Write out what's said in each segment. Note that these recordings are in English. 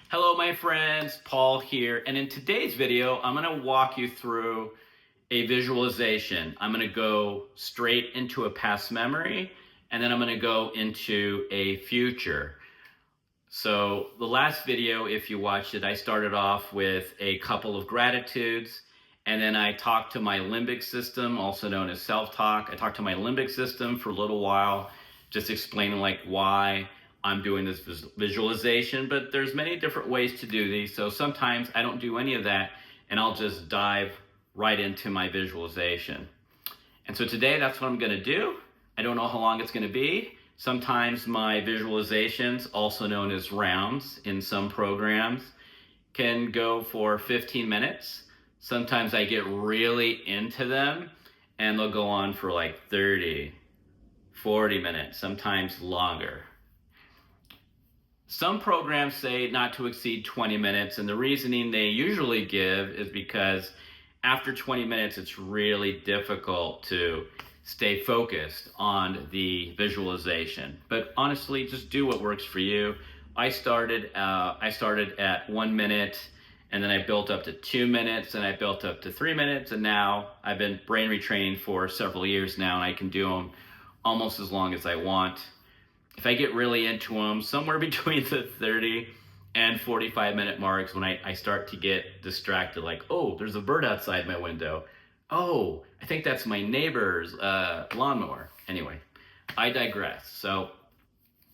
Hello my friends, Paul here, and in today's video I'm going to walk you through a visualization. I'm going to go straight into a past memory and then I'm going to go into a future. So the last video, if you watched it, I started off with a couple of gratitudes and then I talked to my limbic system, also known as self-talk. I talked to my limbic system for a little while, just explaining like why I'm doing this visualization, but there's many different ways to do these. So sometimes I don't do any of that and I'll just dive right into my visualization. And so today that's what I'm going to do. I don't know how long it's going to be. Sometimes my visualizations, also known as rounds in some programs, can go for 15 minutes. Sometimes I get really into them and they'll go on for like 30, 40 minutes, sometimes longer. Some programs say not to exceed 20 minutes, and the reasoning they usually give is because after 20 minutes, it's really difficult to stay focused on the visualization. But honestly, just do what works for you. I started at 1 minute, and then I built up to 2 minutes, and I built up to 3 minutes, and now I've been brain retraining for several years now, and I can do them almost as long as I want. If I get really into them, somewhere between the 30 and 45 minute marks when I start to get distracted, like, oh, there's a bird outside my window. Oh, I think that's my neighbor's lawnmower. Anyway, I digress. So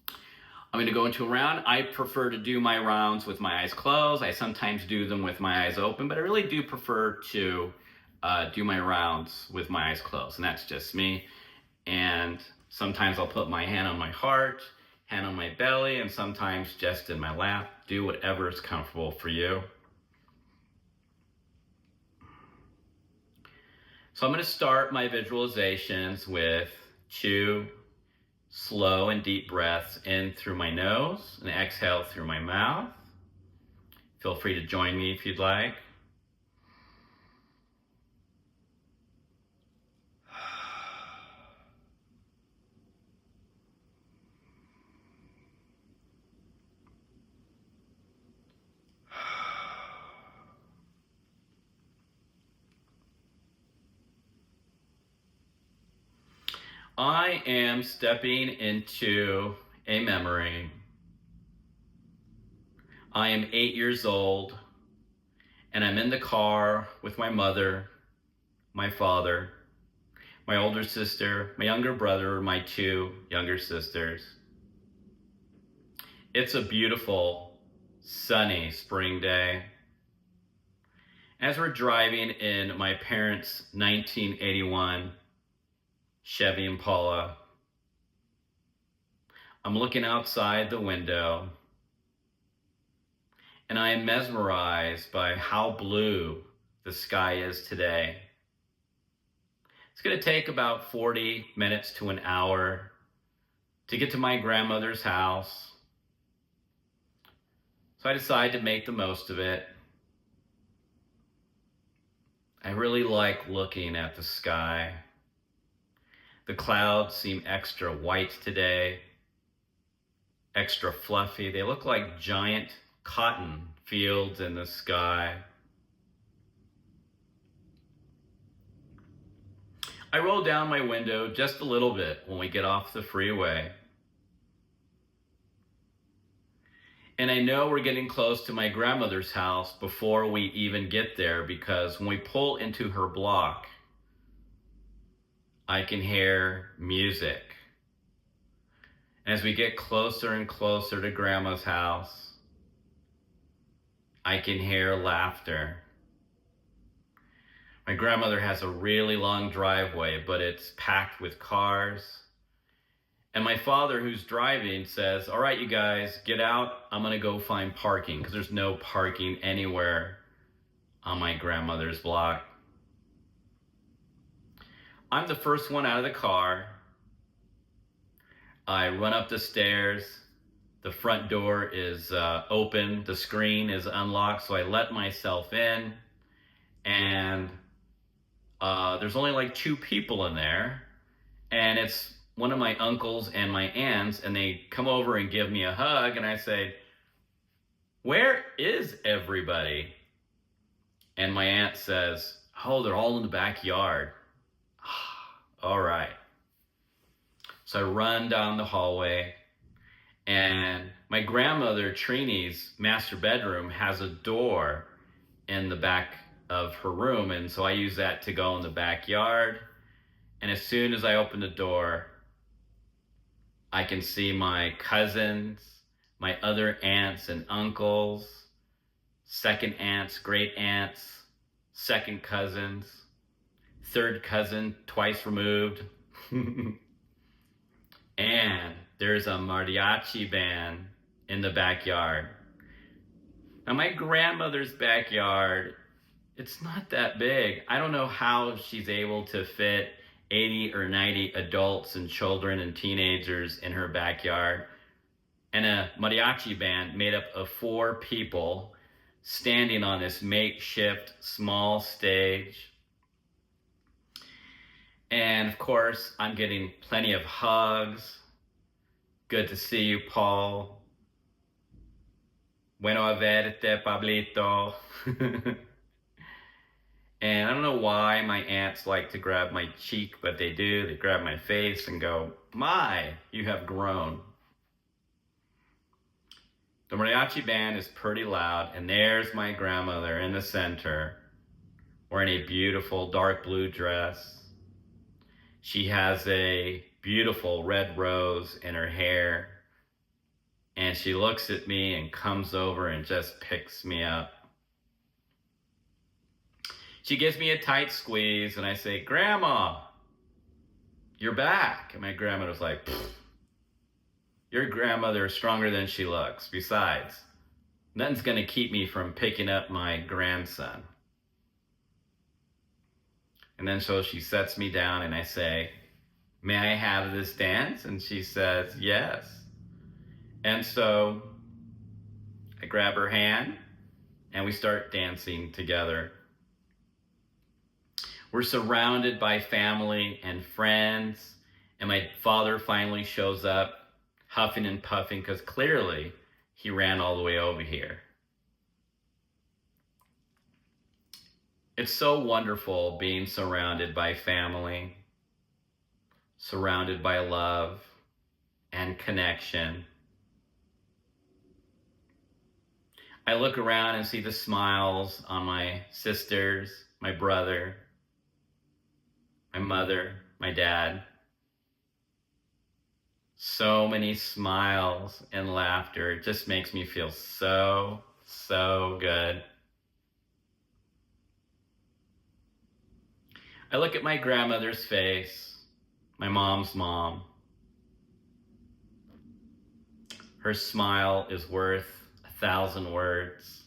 I'm going to go into a round. I prefer to do my rounds with my eyes closed. I sometimes do them with my eyes open, but I really do prefer to do my rounds with my eyes closed, and that's just me. And sometimes I'll put my hand on my heart, hand on my belly, and sometimes just in my lap. Do whatever is comfortable for you. So I'm going to start my visualizations with 2 slow and deep breaths in through my nose and exhale through my mouth. Feel free to join me if you'd like. I am stepping into a memory. I am 8 years old, and I'm in the car with my mother, my father, my older sister, my younger brother, my 2 younger sisters. It's a beautiful, sunny spring day. As we're driving in my parents' 1981 Chevy Impala, I'm looking outside the window and I am mesmerized by how blue the sky is today. It's going to take about 40 minutes to an hour to get to my grandmother's house. So I decided to make the most of it. I really like looking at the sky. The clouds seem extra white today, extra fluffy. They look like giant cotton fields in the sky. I roll down my window just a little bit when we get off the freeway. And I know we're getting close to my grandmother's house before we even get there, because when we pull into her block, I can hear music. As we get closer and closer to Grandma's house, I can hear laughter. My grandmother has a really long driveway, but it's packed with cars. And my father, who's driving, says, all right, you guys, get out. I'm going to go find parking, because there's no parking anywhere on my grandmother's block. I'm the first one out of the car. I run up the stairs. The front door is open. The screen is unlocked, so I let myself in. And there's only like 2 people in there. And it's one of my uncles and my aunts, and they come over and give me a hug, and I say, where is everybody? And my aunt says, oh, they're all in the backyard. All right. So I run down the hallway, and my grandmother Trini's master bedroom has a door in the back of her room, and so I use that to go in the backyard. And as soon as I open the door, I can see my cousins, my other aunts and uncles, second aunts, great aunts, second cousins, third cousin twice removed. And there's a mariachi band in the backyard. Now, my grandmother's backyard, it's not that big. I don't know how she's able to fit 80 or 90 adults and children and teenagers in her backyard. And a mariachi band made up of 4 people standing on this makeshift small stage. And of course, I'm getting plenty of hugs. Good to see you, Paul. Bueno verte, Pablito. And I don't know why my aunts like to grab my cheek, but they do. They grab my face and go, my, you have grown. The mariachi band is pretty loud, and there's my grandmother in the center, wearing a beautiful dark blue dress. She has a beautiful red rose in her hair, and she looks at me and comes over and just picks me up. She gives me a tight squeeze, and I say, Grandma, you're back. And my grandmother's like, your grandmother is stronger than she looks. Besides, nothing's going to keep me from picking up my grandson. And then so she sets me down, and I say, may I have this dance? And she says, yes. And so I grab her hand, and we start dancing together. We're surrounded by family and friends, and my father finally shows up, huffing and puffing, because clearly he ran all the way over here. It's so wonderful being surrounded by family, surrounded by love and connection. I look around and see the smiles on my sisters, my brother, my mother, my dad. So many smiles and laughter. It just makes me feel so, so good. I look at my grandmother's face, my mom's mom. Her smile is worth 1,000 words,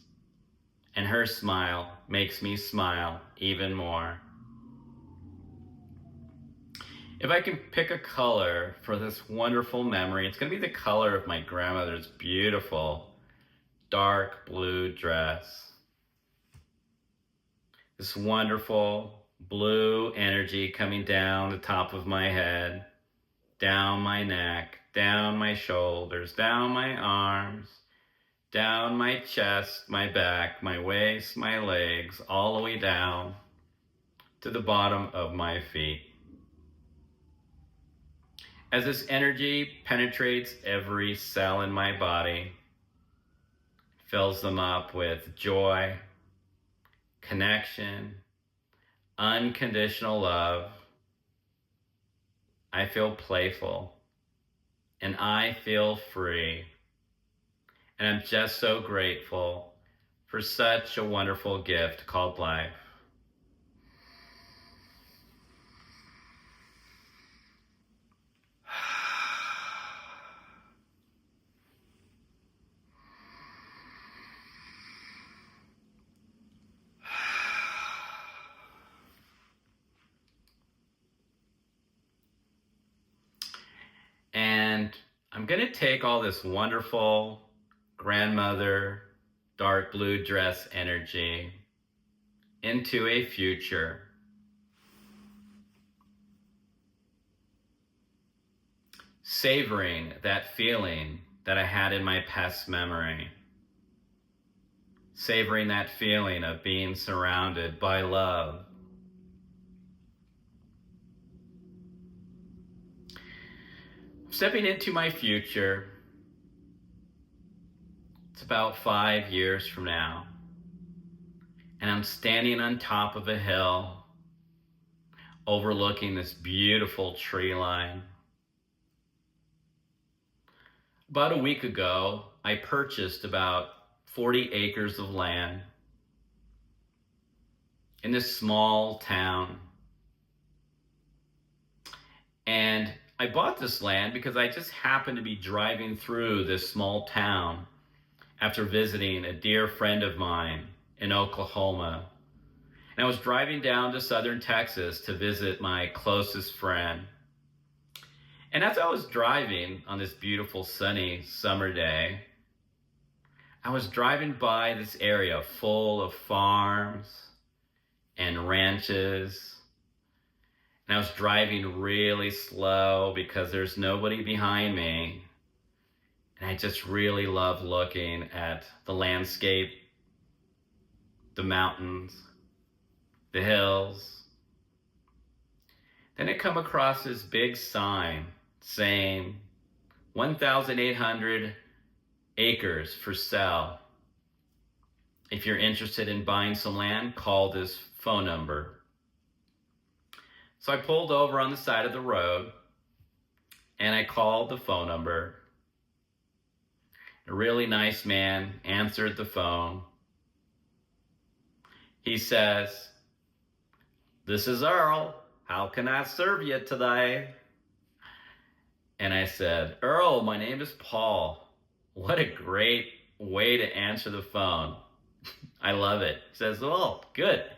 and her smile makes me smile even more. If I can pick a color for this wonderful memory, it's going to be the color of my grandmother's beautiful dark blue dress. This wonderful blue energy coming down the top of my head, down my neck, down my shoulders, down my arms, down my chest, my back, my waist, my legs, all the way down to the bottom of my feet. As this energy penetrates every cell in my body, fills them up with joy, connection, unconditional love, I feel playful and I feel free. And I'm just so grateful for such a wonderful gift called life. And I'm going to take all this wonderful grandmother dark blue dress energy into a future. Savoring that feeling that I had in my past memory. savoring that feeling of being surrounded by love. Stepping into my future, it's about 5 years from now, and I'm standing on top of a hill overlooking this beautiful tree line. About a week ago, I purchased about 40 acres of land in this small town. And I bought this land because I just happened to be driving through this small town after visiting a dear friend of mine in Oklahoma. And I was driving down to southern Texas to visit my closest friend. And as I was driving on this beautiful sunny summer day, I was driving by this area full of farms and ranches. And I was driving really slow because there's nobody behind me. And I just really love looking at the landscape, the mountains, the hills. Then I come across this big sign saying 1,800 acres for sale. If you're interested in buying some land, call this phone number. So I pulled over on the side of the road and I called the phone number. A really nice man answered the phone. He says, "This is Earl. How can I serve you today?" And I said, "Earl, my name is Paul." What a great way to answer the phone. I love it. He says, "Oh, good."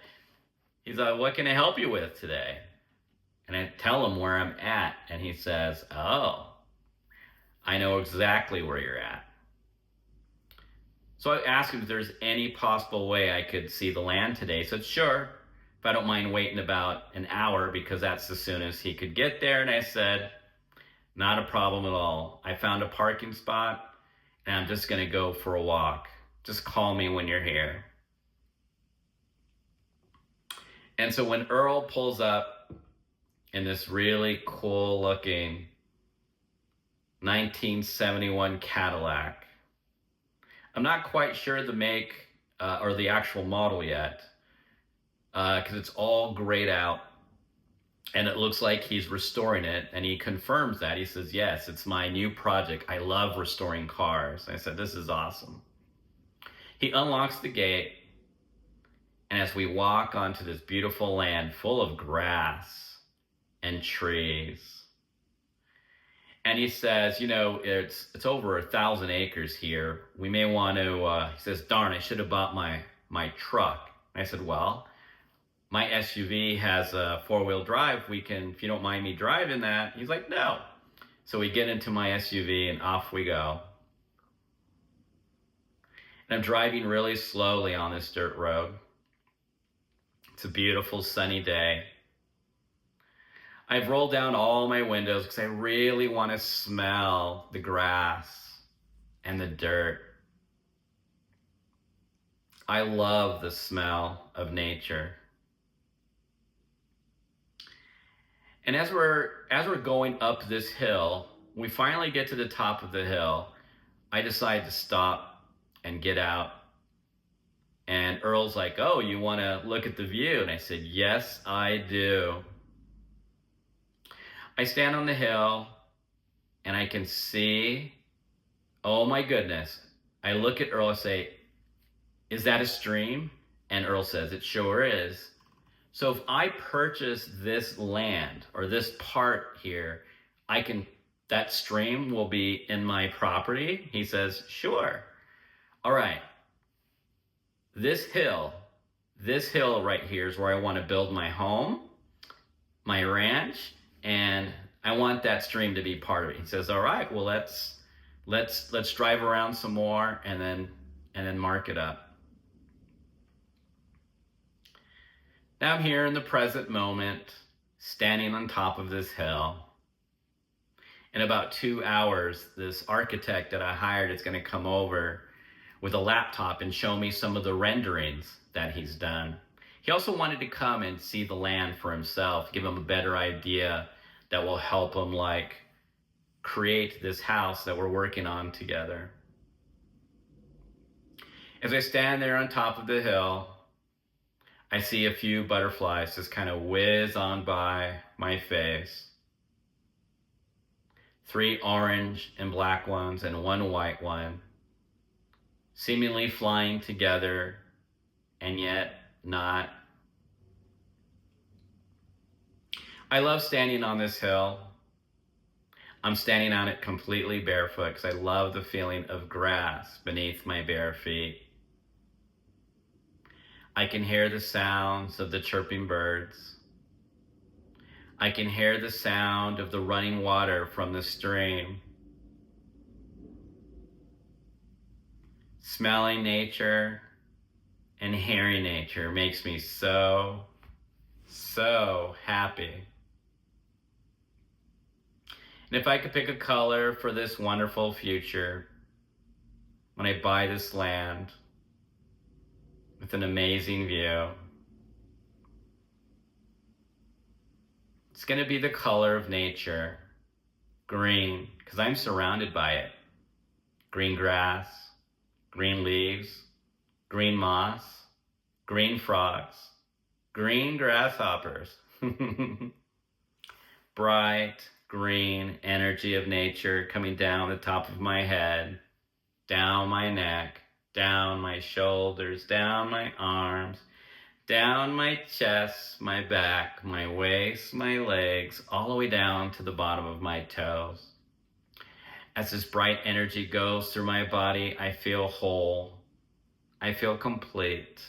He's like, "What can I help you with today?" And I tell him where I'm at. And he says, "Oh, I know exactly where you're at." So I asked him if there's any possible way I could see the land today. He said, "Sure, if I don't mind waiting about an hour," because that's the soonest he could get there. And I said, "Not a problem at all. I found a parking spot and I'm just going to go for a walk. Just call me when you're here." And so when Earl pulls up in this really cool looking 1971 Cadillac, I'm not quite sure the make or the actual model yet, because it's all grayed out and it looks like he's restoring it, and he confirms that. He says, "Yes, it's my new project. I love restoring cars." And I said, "This is awesome." He unlocks the gate, and as we walk onto this beautiful land full of grass and trees, and he says, it's over 1,000 acres here. We may want to, he says, "Darn, I should have bought my truck." And I said, "Well, my SUV has a 4-wheel drive. We can, if you don't mind me driving that." He's like, "No." So we get into my SUV and off we go. And I'm driving really slowly on this dirt road. It's a beautiful sunny day. I've rolled down all my windows because I really want to smell the grass and the dirt. I love the smell of nature. And as we're going up this hill, we finally get to the top of the hill. I decide to stop and get out. And Earl's like, "Oh, you want to look at the view?" And I said, "Yes, I do." I stand on the hill and I can see, oh my goodness. I look at Earl and say, "Is that a stream?" And Earl says, "It sure is." So if I purchase this land or this part here, that stream will be in my property? He says, "Sure." All right. This hill right here is where I want to build my home, my ranch, and I want that stream to be part of it. He says, "All right, well, let's drive around some more and then mark it up." Now I'm here in the present moment, standing on top of this hill. In about 2 hours, this architect that I hired is going to come over with a laptop and show me some of the renderings that he's done. He also wanted to come and see the land for himself, give him a better idea that will help him create this house that we're working on together. As I stand there on top of the hill, I see a few butterflies just kind of whiz on by my face. 3 orange and black ones and 1 white one, seemingly flying together and yet not. I love standing on this hill. I'm standing on it completely barefoot because I love the feeling of grass beneath my bare feet. I can hear the sounds of the chirping birds. I can hear the sound of the running water from the stream. Smelling nature and hearing nature makes me so happy. And if I could pick a color for this wonderful future, when I buy this land with an amazing view, it's going to be the color of nature, green, because I'm surrounded by it. Green grass, green leaves, green moss, green frogs, green grasshoppers. Bright green energy of nature coming down the top of my head, down my neck, down my shoulders, down my arms, down my chest, my back, my waist, my legs, all the way down to the bottom of my toes. As this bright energy goes through my body, I feel whole. I feel complete.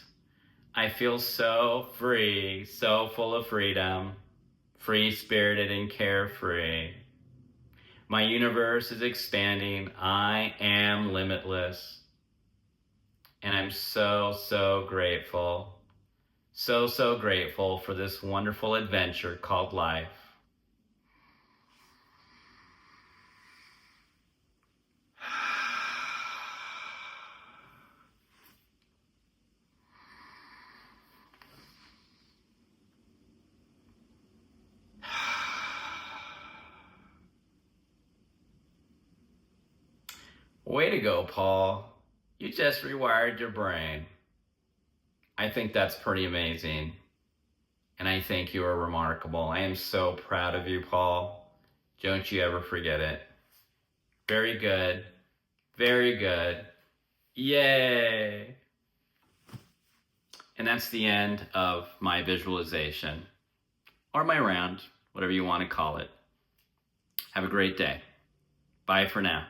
I feel so free, so full of freedom, free-spirited and carefree. My universe is expanding. I am limitless. And I'm so grateful. So grateful for this wonderful adventure called life. Way to go, Paul. You just rewired your brain. I think that's pretty amazing. And I think you are remarkable. I am so proud of you, Paul. Don't you ever forget it. Very good. Very good. Yay. And that's the end of my visualization, or my round, whatever you want to call it. Have a great day. Bye for now.